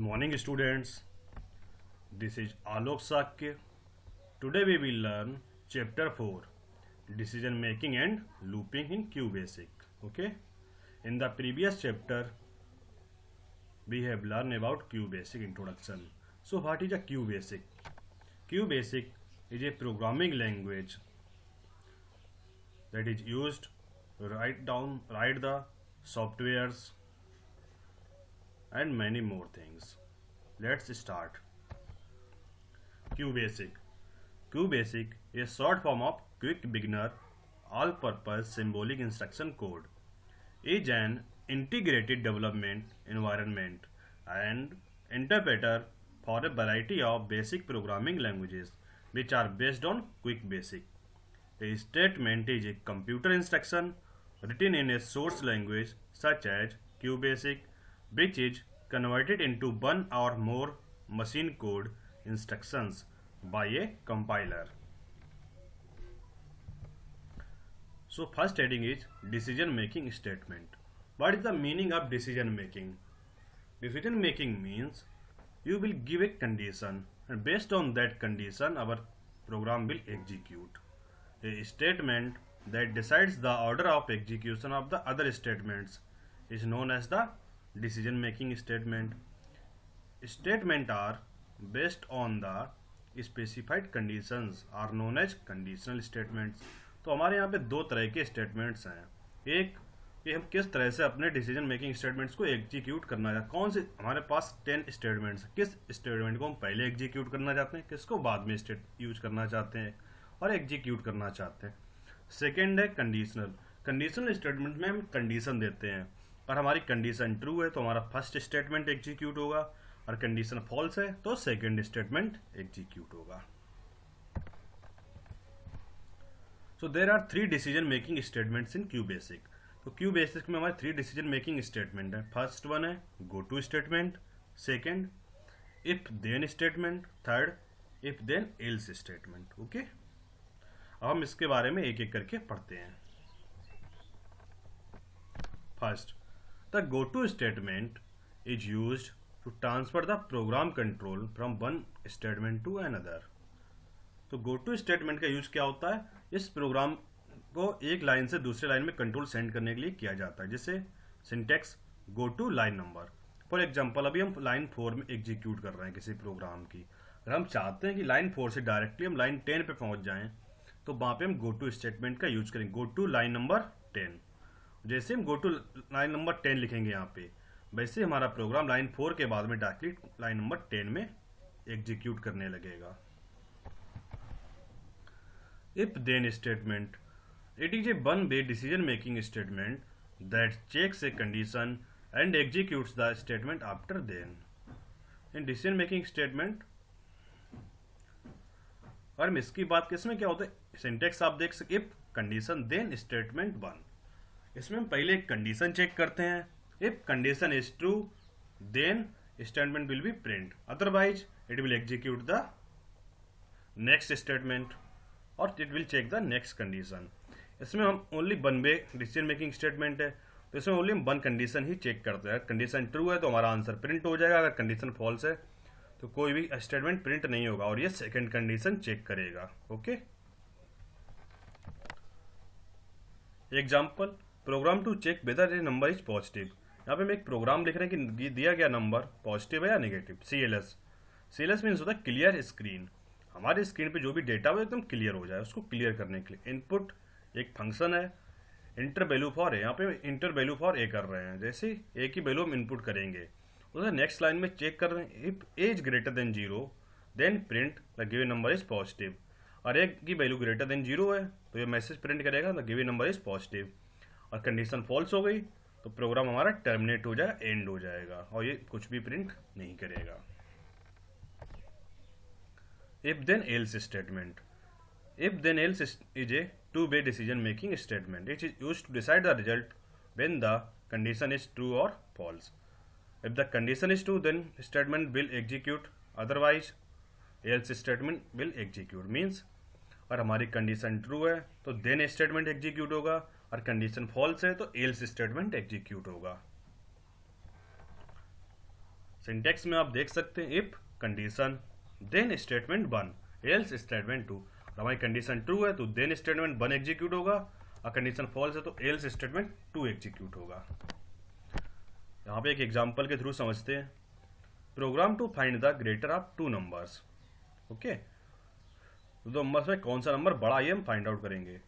Good morning, students. This is Alok Sakya. Today we will learn Chapter 4 Decision Making and Looping in QBasic. Okay. In the previous chapter, we have learned about QBasic introduction. So, what is a QBasic? QBasic is a programming language that is used to write the softwares and many more things. Let's start. QBasic. QBasic is a short form of Quick Beginner All-Purpose Symbolic Instruction Code. Is an integrated development environment and interpreter for a variety of basic programming languages which are based on QuickBasic. A statement is a computer instruction written in a source language such as QBasic, which is converted into one or more machine code instructions by a compiler. So first heading is decision making statement. What is the meaning of decision making? Decision making means you will give a condition and based on that condition our program will execute. A statement that decides the order of execution of the other statements is known as the decision making statement. Statements are based on the specified conditions are known as conditional statements. तो हमारे यहाँ पे दो तरह के statements हैं. एक कि हम किस तरह से अपने डिसीजन मेकिंग स्टेटमेंट्स को एग्जीक्यूट करना चाहते हैं. कौन से हमारे पास 10 स्टेटमेंट्स हैं. किस स्टेटमेंट को हम पहले एग्जीक्यूट करना चाहते हैं, किसको बाद में यूज करना चाहते हैं और एग्जीक्यूट करना चाहते हैं. सेकेंड है कंडीशनल. कंडीशनल स्टेटमेंट में हम कंडीशन देते हैं और हमारी कंडीशन ट्रू है तो हमारा फर्स्ट स्टेटमेंट एग्जीक्यूट होगा और कंडीशन फॉल्स है तो सेकेंड स्टेटमेंट एग्जीक्यूट होगा. So there are three decision making statements in QBasic. तो QBasic में हमारे 3 decision making statement है. फर्स्ट वन है go to statement, second if then statement, third if then else statement. Okay, अब हम इसके बारे में एक एक करके पढ़ते हैं. First, the go to statement is used to transfer the program control from one statement to another. तो गो टू स्टेटमेंट का यूज क्या होता है, इस प्रोग्राम को एक लाइन से दूसरे लाइन में कंट्रोल सेंड करने के लिए किया जाता है. जैसे syntax go to line number. For example अभी हम लाइन 4 में एग्जीक्यूट कर रहे हैं किसी प्रोग्राम की. अगर हम चाहते हैं कि लाइन 4 से डायरेक्टली हम लाइन 10 पे पहुंच जाएं तो वहां पे हम गो टू स्टेटमेंट का यूज करेंगे. Go to line number 10. जैसे हम गो टू लाइन नंबर 10 लिखेंगे यहाँ पे, वैसे हमारा प्रोग्राम लाइन 4 के बाद में डायरेक्टली लाइन नंबर 10 में एग्जीक्यूट करने लगेगा. If then statement. It is a one-way decision-making statement that checks a condition and executes the statement after then. In decision-making statement, और हम इसकी बात किसमें क्या होता है, सिंटेक्स आप देख सकते, if condition then statement 1. इसमें हम पहले एक कंडीशन चेक करते हैं. If condition is true, then statement will be print. Otherwise, it will execute the next statement. और it will check the next condition. इसमें हम only one way decision making statement है तो इसमें ओनली हम one condition ही check करते हैं. Condition true है तो हमारा आंसर प्रिंट हो जाएगा. अगर कंडीशन फॉल्स है तो कोई भी स्टेटमेंट प्रिंट नहीं होगा और ये सेकंड कंडीशन चेक करेगा. Okay, example program to check whether a number is positive. यहाँ पे हम एक प्रोग्राम लिख रहे हैं कि दिया गया नंबर पॉजिटिव है या नेगेटिव. CLS मीन्स होता है क्लियर स्क्रीन. हमारी स्क्रीन पे जो भी डेटा हो एकदम क्लियर हो जाए, उसको क्लियर करने के लिए. इनपुट एक फंक्शन है, इंटर वैल्यू फॉर ए. यहाँ पे इंटर वैल्यू फॉर ए कर रहे हैं. जैसे ए की वैल्यू हम इनपुट करेंगे उसे नेक्स्ट लाइन में चेक कर रहे हैं. If A is greater than 0 then print the given number is positive. और ए की वैल्यू ग्रेटर देन 0 है तो ये मैसेज प्रिंट करेगा the given number is positive. और कंडीशन फॉल्स हो गई तो प्रोग्राम हमारा टर्मिनेट हो जाएगा, एंड हो जाएगा और ये कुछ भी प्रिंट नहीं करेगा. If then else statement. If then else is a two-way decision making statement. It is used to decide the result when the condition is true or false. If the condition is true, then statement will execute. Otherwise, else statement will execute. Means और हमारी condition true है तो then statement execute होगा और condition false है तो else statement execute होगा. Syntax में आप देख सकते हैं if condition then statement 1 else statement 2। हमारी कंडीशन ट्रू है तो देन स्टेटमेंट 1 एग्जीक्यूट होगा, और कंडीशन फॉल्स है तो एल्स स्टेटमेंट 2 एग्जीक्यूट होगा। यहाँ पे एक एग्जांपल के थ्रू समझते हैं। Program to find the greater of two numbers. Okay, दो नंबर्स में कौन सा नंबर बड़ा है हम फाइंड आउट करेंगे।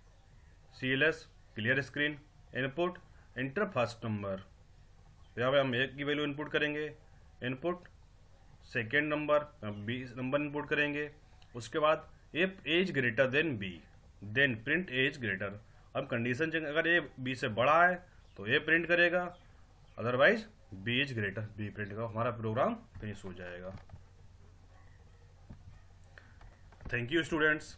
CLS clear screen, input enter first number. यहाँ पे हम एक की वैल्यू इनपुट करेंगे, input second number, B number input करेंगे। उसके बाद if A's greater than B then print A's greater. अब कंडीशन चेक, अगर ए बी से बड़ा है तो ए प्रिंट करेगा, otherwise B is greater B print करेगा। हमारा प्रोग्राम फिनिश हो जाएगा। Thank you students.